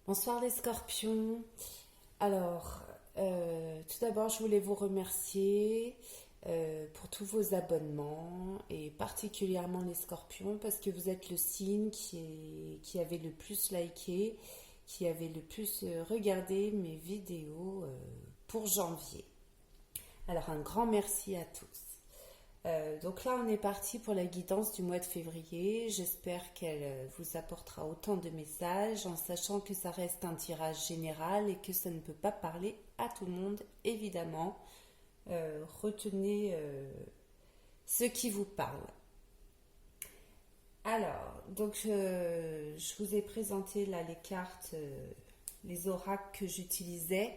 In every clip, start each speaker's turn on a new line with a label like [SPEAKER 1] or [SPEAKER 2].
[SPEAKER 1] Bonsoir les scorpions. Alors, tout d'abord, je voulais vous remercier pour tous vos abonnements et particulièrement les scorpions parce que vous êtes le signe qui avait le plus liké, qui avait le plus regardé mes vidéos pour janvier. Alors, un grand merci à tous. Donc là, on est parti pour la guidance du mois de février. J'espère qu'elle vous apportera autant de messages en sachant que ça reste un tirage général et que ça ne peut pas parler à tout le monde, évidemment. Retenez ce qui vous parle. Alors, donc je vous ai présenté là les cartes, les oracles que j'utilisais.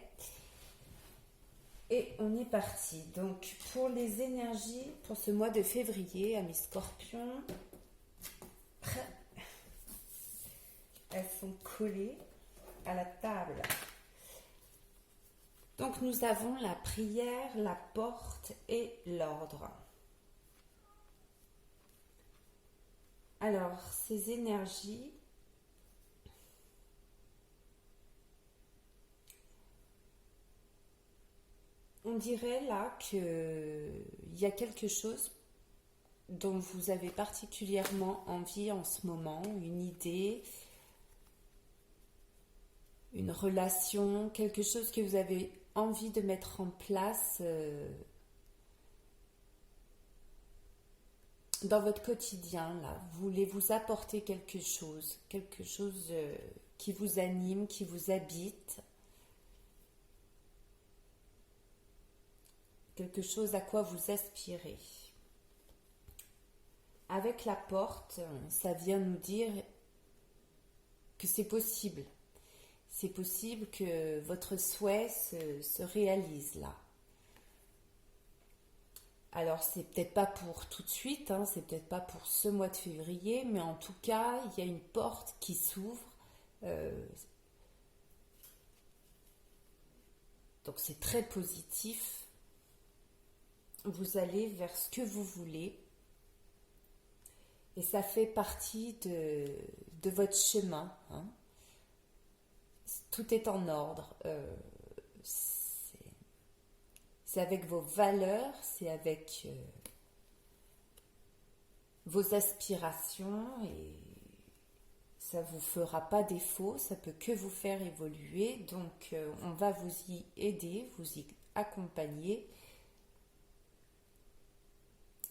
[SPEAKER 1] Et on est parti. Donc, pour les énergies, pour ce mois de février, à mes scorpions, elles sont collées à la table. Donc, nous avons la prière, la porte et l'ordre. Alors, ces énergies, on dirait là qu'il y a quelque chose dont vous avez particulièrement envie en ce moment, une idée, une relation, quelque chose que vous avez envie de mettre en place dans votre quotidien. Là, vous voulez vous apporter quelque chose qui vous anime, qui vous habite. Quelque chose à quoi vous aspirez. Avec la porte, ça vient nous dire que c'est possible. C'est possible que votre souhait se réalise là. Alors, c'est peut-être pas pour tout de suite, c'est peut-être pas pour ce mois de février, mais en tout cas, il y a une porte qui s'ouvre. Donc, c'est très positif. Vous allez vers ce que vous voulez et ça fait partie de votre chemin. Tout est en ordre. C'est avec vos valeurs, c'est avec vos aspirations et ça vous fera pas défaut, ça peut que vous faire évoluer. Donc on va vous y aider, vous y accompagner.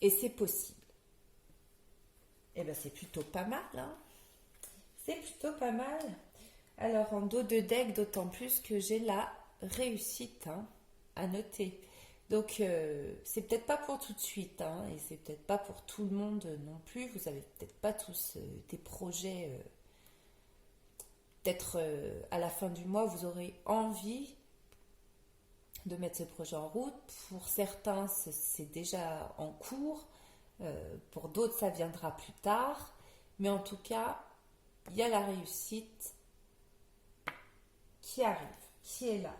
[SPEAKER 1] Et c'est possible. Et bien c'est plutôt pas mal, C'est plutôt pas mal. Alors en dos de deck, d'autant plus que j'ai la réussite à noter. Donc c'est peut-être pas pour tout de suite, et c'est peut-être pas pour tout le monde non plus. Vous avez peut-être pas tous des projets. Peut-être à la fin du mois, vous aurez envie de mettre ce projet en route. Pour certains, c'est déjà en cours. Pour d'autres, ça viendra plus tard. Mais en tout cas, il y a la réussite qui arrive, qui est là,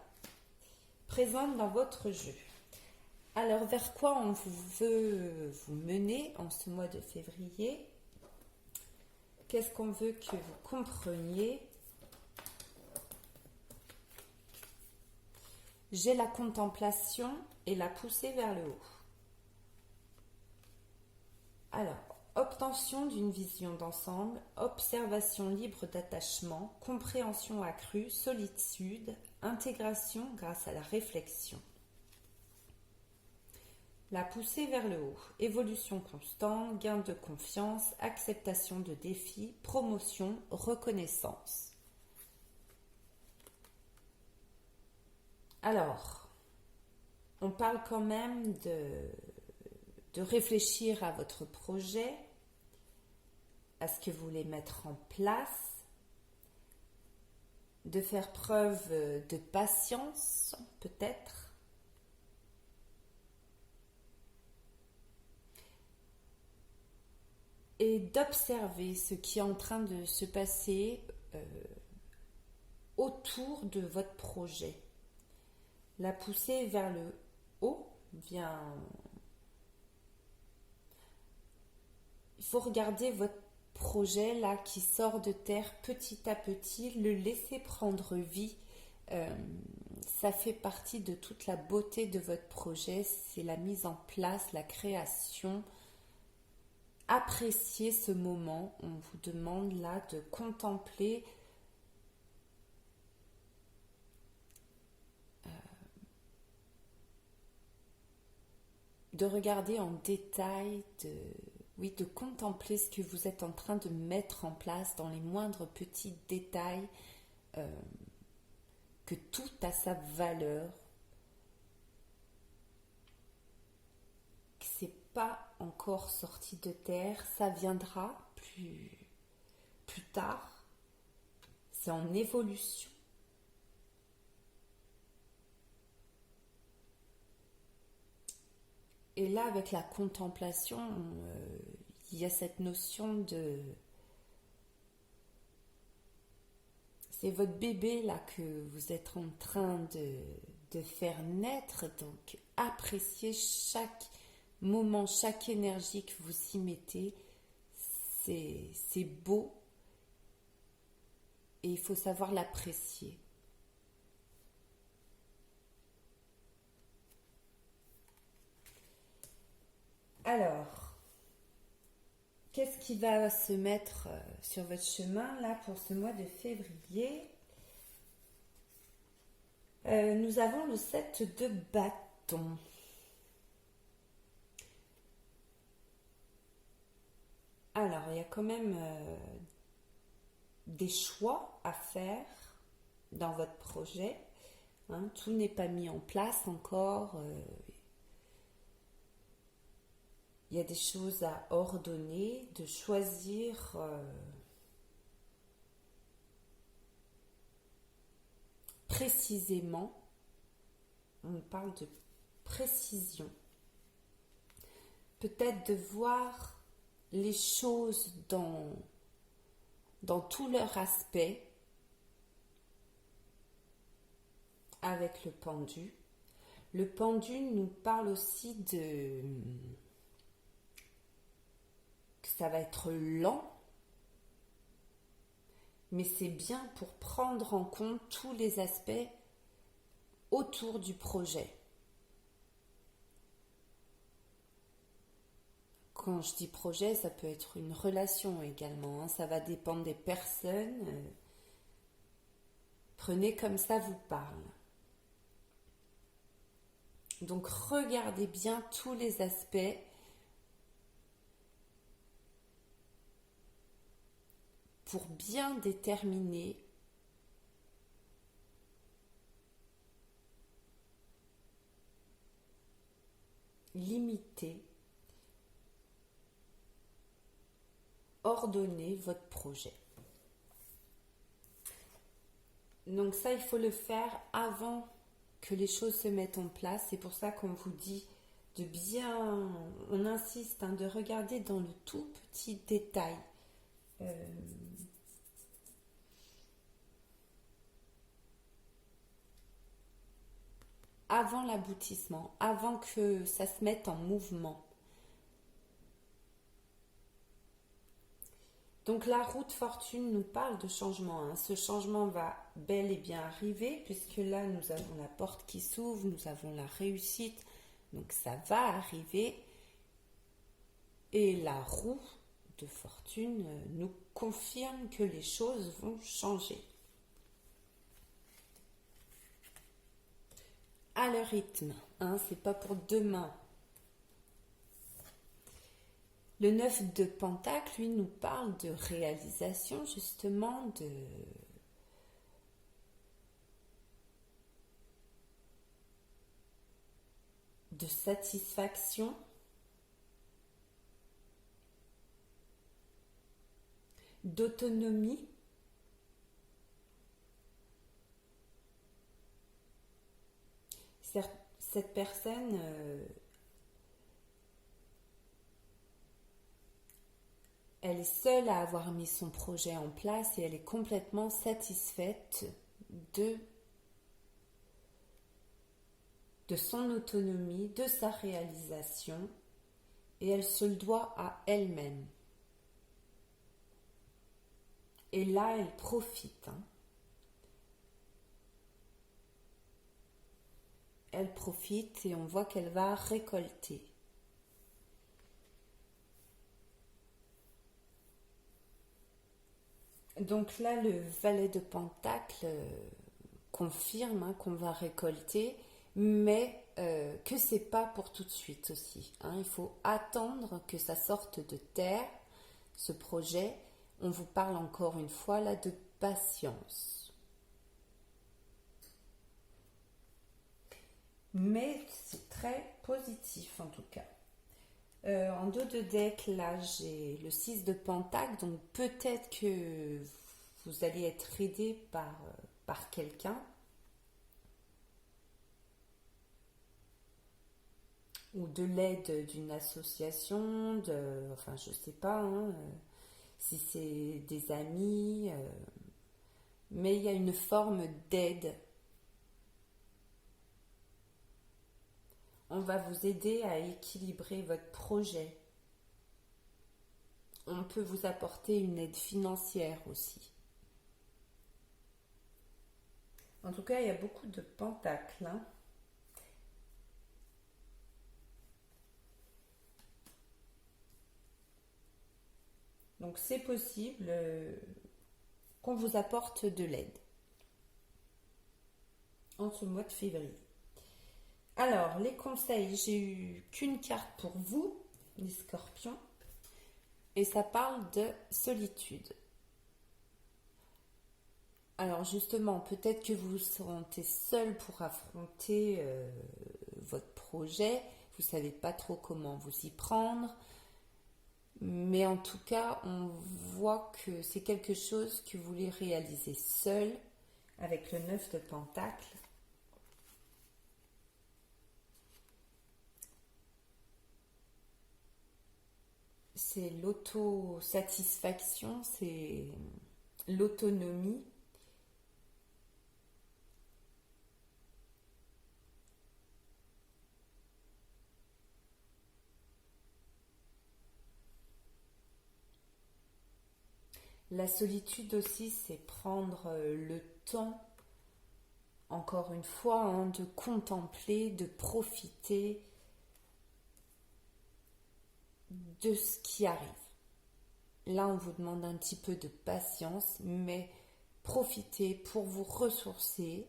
[SPEAKER 1] présente dans votre jeu. Alors, vers quoi on veut vous mener en ce mois de février? Qu'est-ce qu'on veut que vous compreniez? J'ai la contemplation et la poussée vers le haut. Alors, obtention d'une vision d'ensemble, observation libre d'attachement, compréhension accrue, solitude, intégration grâce à la réflexion. La poussée vers le haut, évolution constante, gain de confiance, acceptation de défis, promotion, reconnaissance. Alors, on parle quand même de réfléchir à votre projet, à ce que vous voulez mettre en place, de faire preuve de patience peut-être, et d'observer ce qui est en train de se passer autour de votre projet. La poussée vers le haut vient... Il faut regarder votre projet là qui sort de terre petit à petit, le laisser prendre vie. Ça fait partie de toute la beauté de votre projet, c'est la mise en place, la création. Appréciez ce moment. On vous demande là de contempler de regarder en détail, de contempler ce que vous êtes en train de mettre en place dans les moindres petits détails, que tout a sa valeur, que c'est pas encore sorti de terre, ça viendra plus tard, c'est en évolution. Et là, avec la contemplation, il y a cette notion de... C'est votre bébé là que vous êtes en train de faire naître, donc appréciez chaque moment, chaque énergie que vous y mettez, c'est beau et il faut savoir l'apprécier. Alors, qu'est-ce qui va se mettre sur votre chemin là pour ce mois de février? Nous avons le 7 de bâton. Alors, il y a quand même des choix à faire dans votre projet. Hein, tout n'est pas mis en place encore. Il y a des choses à ordonner, de choisir précisément. On parle de précision. Peut-être de voir les choses dans tout leur aspect avec le pendu. Le pendu nous parle aussi que ça va être lent, mais c'est bien pour prendre en compte tous les aspects autour du projet. Quand je dis projet, ça peut être une relation également, hein. Ça va dépendre des personnes. Prenez comme ça vous parle. Donc regardez bien tous les aspects pour bien déterminer limiter, ordonner votre projet. Donc ça, il faut le faire avant que les choses se mettent en place. C'est pour ça qu'on vous dit de bien, on insiste, hein, de regarder dans le tout petit détail. Avant l'aboutissement, avant que ça se mette en mouvement. Donc la route fortune nous parle de changement, hein. Ce changement va bel et bien arriver puisque là nous avons la porte qui s'ouvre, nous avons la réussite, donc ça va arriver. Et la roue de fortune nous confirme que les choses vont changer. À leur rythme, hein, c'est pas pour demain. Le 9 de Pentacle, lui, nous parle de réalisation, justement, de satisfaction, d'autonomie. Cette personne elle est seule à avoir mis son projet en place et elle est complètement satisfaite de son autonomie, de sa réalisation, et elle se le doit à elle-même. Et là, elle profite, hein. Elle profite et on voit qu'elle va récolter. Donc là, le valet de Pentacle confirme, hein, qu'on va récolter, mais que c'est pas pour tout de suite aussi, hein. Il faut attendre que ça sorte de terre, ce projet. On vous parle encore une fois là de patience. Mais c'est très positif en tout cas. En dos de deck, là, j'ai le 6 de Pentacle, donc peut-être que vous allez être aidé par quelqu'un, ou de l'aide d'une association, enfin je sais pas, hein, si c'est des amis, mais il y a une forme d'aide. On va vous aider à équilibrer votre projet. On peut vous apporter une aide financière aussi. En tout cas, il y a beaucoup de pentacles, hein. Donc c'est possible qu'on vous apporte de l'aide en ce mois de février. Alors, les conseils, j'ai eu qu'une carte pour vous, les scorpions, et ça parle de solitude. Alors justement, peut-être que vous vous sentez seul pour affronter votre projet, vous ne savez pas trop comment vous y prendre, mais en tout cas, on voit que c'est quelque chose que vous voulez réaliser seul avec le 9 de Pentacle. C'est l'autosatisfaction, c'est l'autonomie. La solitude aussi, c'est prendre le temps, encore une fois, hein, de contempler, de profiter de ce qui arrive. Là, on vous demande un petit peu de patience, mais profitez pour vous ressourcer,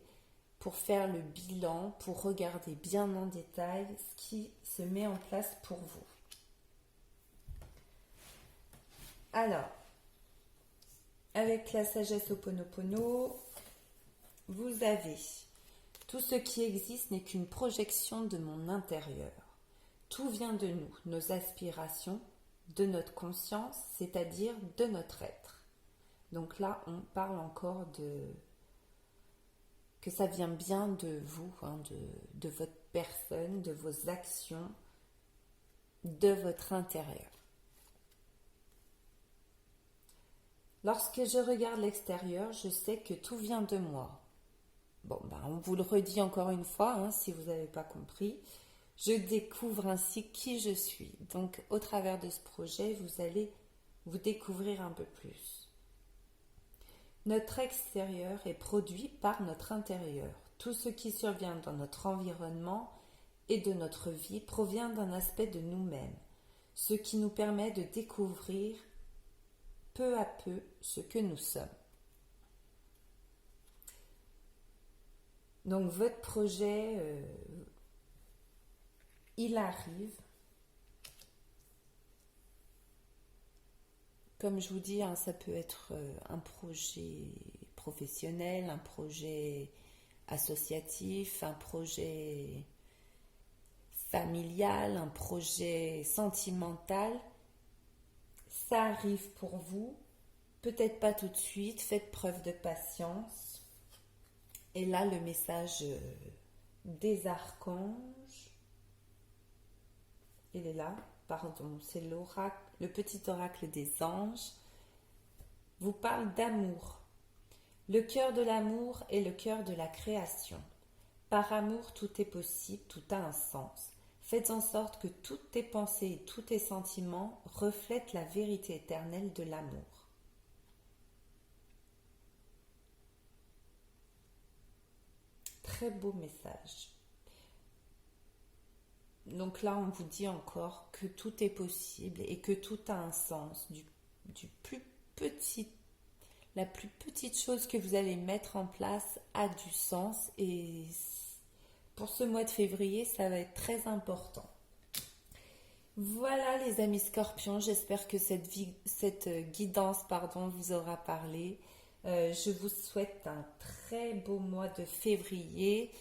[SPEAKER 1] pour faire le bilan, pour regarder bien en détail ce qui se met en place pour vous. Alors, avec la sagesse Ho'oponopono, vous avez tout ce qui existe n'est qu'une projection de mon intérieur. Tout vient de nous, nos aspirations, de notre conscience, c'est-à-dire de notre être. Donc là, on parle encore que ça vient bien de vous, hein, de votre personne, de vos actions, de votre intérieur. Lorsque je regarde l'extérieur, je sais que tout vient de moi. Bon, on vous le redit encore une fois, hein, si vous n'avez pas compris. Je découvre ainsi qui je suis. Donc, au travers de ce projet, vous allez vous découvrir un peu plus. Notre extérieur est produit par notre intérieur. Tout ce qui survient dans notre environnement et de notre vie provient d'un aspect de nous-mêmes, ce qui nous permet de découvrir peu à peu ce que nous sommes. Donc votre projet, il arrive. Comme je vous dis, hein, ça peut être un projet professionnel, un projet associatif, un projet familial, un projet sentimental. Ça arrive pour vous, peut-être pas tout de suite, faites preuve de patience. Et là, le message des archanges, il est là, pardon, c'est l'oracle, le petit oracle des anges, vous parle d'amour. Le cœur de l'amour est le cœur de la création. Par amour, tout est possible, tout a un sens. Faites en sorte que toutes tes pensées et tous tes sentiments reflètent la vérité éternelle de l'amour. très beau message. Donc là, on vous dit encore que tout est possible et que tout a un sens. Du plus petit, la plus petite chose que vous allez mettre en place a du sens. Et pour ce mois de février, ça va être très important. Voilà les amis scorpions, j'espère que cette guidance vous aura parlé. Je vous souhaite un très beau mois de février.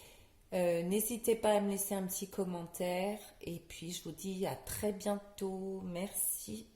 [SPEAKER 1] N'hésitez pas à me laisser un petit commentaire et puis je vous dis à très bientôt. Merci.